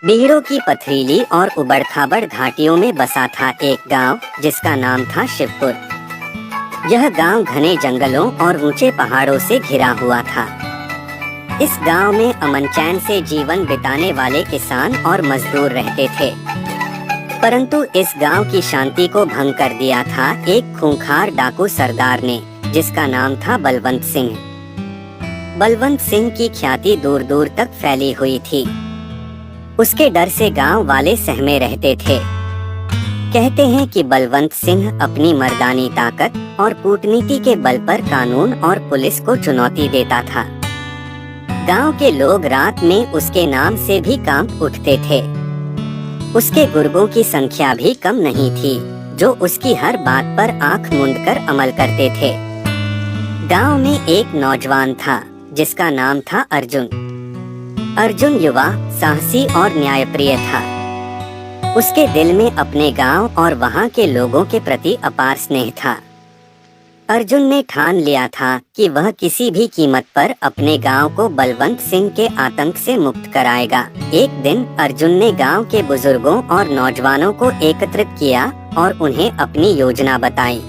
बिहड़ों की पथरीली और उबड़-खाबड़ घाटियों में बसा था एक गांव जिसका नाम था शिवपुर। यह गांव घने जंगलों और ऊंचे पहाड़ों से घिरा हुआ था। इस गांव में अमन चैन से जीवन बिताने वाले किसान और मजदूर रहते थे, परंतु इस गांव की शांति को भंग कर दिया था एक खूंखार डाकू सरदार ने, जिसका नाम था बलवंत सिंह। बलवंत सिंह की ख्याति दूर दूर तक फैली हुई थी। उसके डर से गांव वाले सहमे रहते थे। कहते हैं कि बलवंत सिंह अपनी मर्दानी ताकत और कूटनीति के बल पर कानून और पुलिस को चुनौती देता था। गांव के लोग रात में उसके नाम से भी कांप उठते थे। उसके गुर्गों की संख्या भी कम नहीं थी, जो उसकी हर बात पर आंख मूंदकर अमल करते थे। गांव में एक नौजवान था जिसका नाम था अर्जुन। अर्जुन युवा, साहसी और न्यायप्रिय था। उसके दिल में अपने गांव और वहां के लोगों के प्रति अपार स्नेह था। अर्जुन ने ठान लिया था कि वह किसी भी कीमत पर अपने गांव को बलवंत सिंह के आतंक से मुक्त कराएगा। एक दिन अर्जुन ने गांव के बुजुर्गों और नौजवानों को एकत्रित किया और उन्हें अपनी योजना बताई।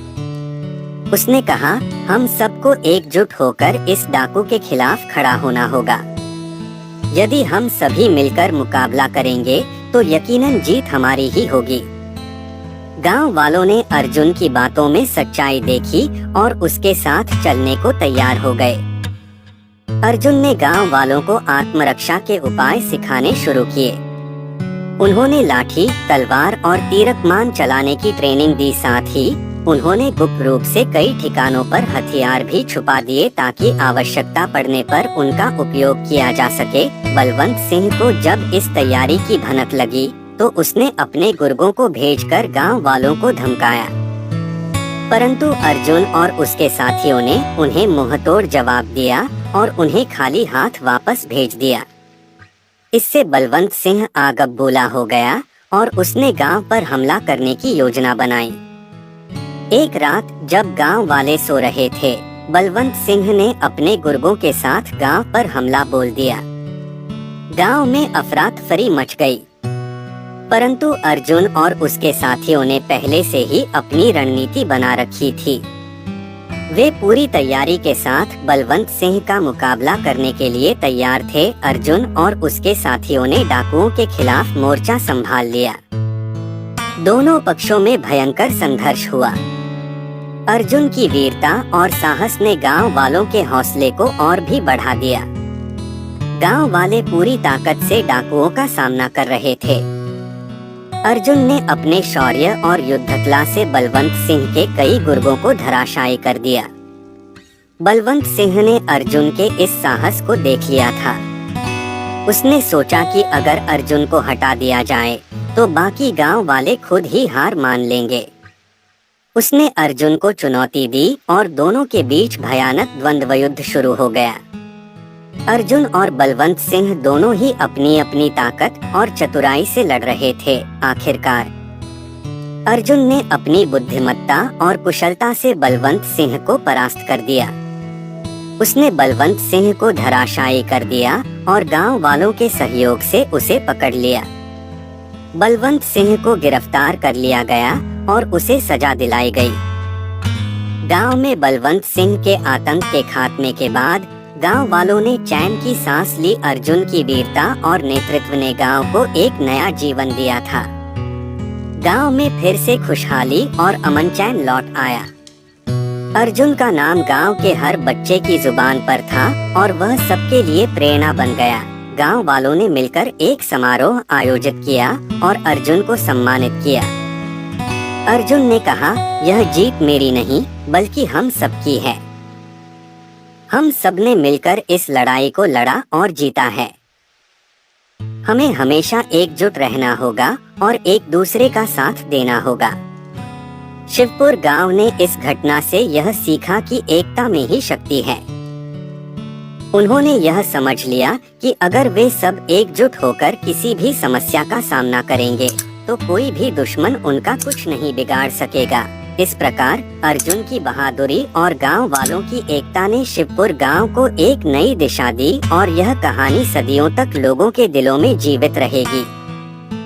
उसने कहा, हम सबको एकजुट होकर इस डाकू के खिलाफ खड़ा होना होगा। यदि हम सभी मिलकर मुकाबला करेंगे तो यकीनन जीत हमारी ही होगी। गांव वालों ने अर्जुन की बातों में सच्चाई देखी और उसके साथ चलने को तैयार हो गए। अर्जुन ने गांव वालों को आत्मरक्षा के उपाय सिखाने शुरू किए। उन्होंने लाठी, तलवार और तीरकमान चलाने की ट्रेनिंग दी। साथ ही उन्होंने गुप्त रूप से कई ठिकानों पर हथियार भी छुपा दिए ताकि आवश्यकता पड़ने पर उनका उपयोग किया जा सके। बलवंत सिंह को जब इस तैयारी की भनक लगी तो उसने अपने गुर्गों को भेजकर गांव वालों को धमकाया, परंतु अर्जुन और उसके साथियों ने उन्हें मुंहतोड़ जवाब दिया और उन्हें खाली हाथ वापस भेज दिया। इससे बलवंत सिंह आग बबूला हो गया और उसने गांव पर हमला करने की योजना बनाई। एक रात जब गांव वाले सो रहे थे, बलवंत सिंह ने अपने गुर्गों के साथ गांव पर हमला बोल दिया। गांव में अफरा-तफरी मच गई, परंतु अर्जुन और उसके साथियों ने पहले से ही अपनी रणनीति बना रखी थी। वे पूरी तैयारी के साथ बलवंत सिंह का मुकाबला करने के लिए तैयार थे। अर्जुन और उसके साथियों ने डाकुओं के खिलाफ मोर्चा संभाल लिया। दोनों पक्षों में भयंकर संघर्ष हुआ। अर्जुन की वीरता और साहस ने गांव वालों के हौसले को और भी बढ़ा दिया। गांव वाले पूरी ताकत से डाकुओं का सामना कर रहे थे। अर्जुन ने अपने शौर्य और युद्धकला से बलवंत सिंह के कई गुर्गों को धराशायी कर दिया। बलवंत सिंह ने अर्जुन के इस साहस को देख लिया था। उसने सोचा कि अगर अर्जुन को हटा दिया जाए तो बाकी गांव वाले खुद ही हार मान लेंगे। उसने अर्जुन को चुनौती दी और दोनों के बीच भयानक द्वंद्व युद्ध शुरू हो गया। अर्जुन और बलवंत सिंह दोनों ही अपनी अपनी ताकत और चतुराई से लड़ रहे थे। आखिरकार अर्जुन ने अपनी बुद्धिमत्ता और कुशलता से बलवंत सिंह को परास्त कर दिया। उसने बलवंत सिंह को धराशायी कर दिया और गांव वालों के सहयोग से उसे पकड़ लिया। बलवंत सिंह को गिरफ्तार कर लिया गया और उसे सजा दिलाई गई। गांव में बलवंत सिंह के आतंक के खात्मे के बाद गांव वालों ने चैन की सांस ली। अर्जुन की वीरता और नेतृत्व ने गांव को एक नया जीवन दिया था। गांव में फिर से खुशहाली और अमन चैन लौट आया। अर्जुन का नाम गांव के हर बच्चे की जुबान पर था और वह सबके लिए प्रेरणा बन गया। गांव वालों ने मिलकर एक समारोह आयोजित किया और अर्जुन को सम्मानित किया। अर्जुन ने कहा, यह जीत मेरी नहीं बल्कि हम सबकी है। हम सबने मिलकर इस लड़ाई को लड़ा और जीता है। हमें हमेशा एकजुट रहना होगा और एक दूसरे का साथ देना होगा। शिवपुर गांव ने इस घटना से यह सीखा कि एकता में ही शक्ति है। उन्होंने यह समझ लिया कि अगर वे सब एकजुट होकर किसी भी समस्या का सामना करेंगे तो कोई भी दुश्मन उनका कुछ नहीं बिगाड़ सकेगा। इस प्रकार अर्जुन की बहादुरी और गांव वालों की एकता ने शिवपुर गांव को एक नई दिशा दी और यह कहानी सदियों तक लोगों के दिलों में जीवित रहेगी।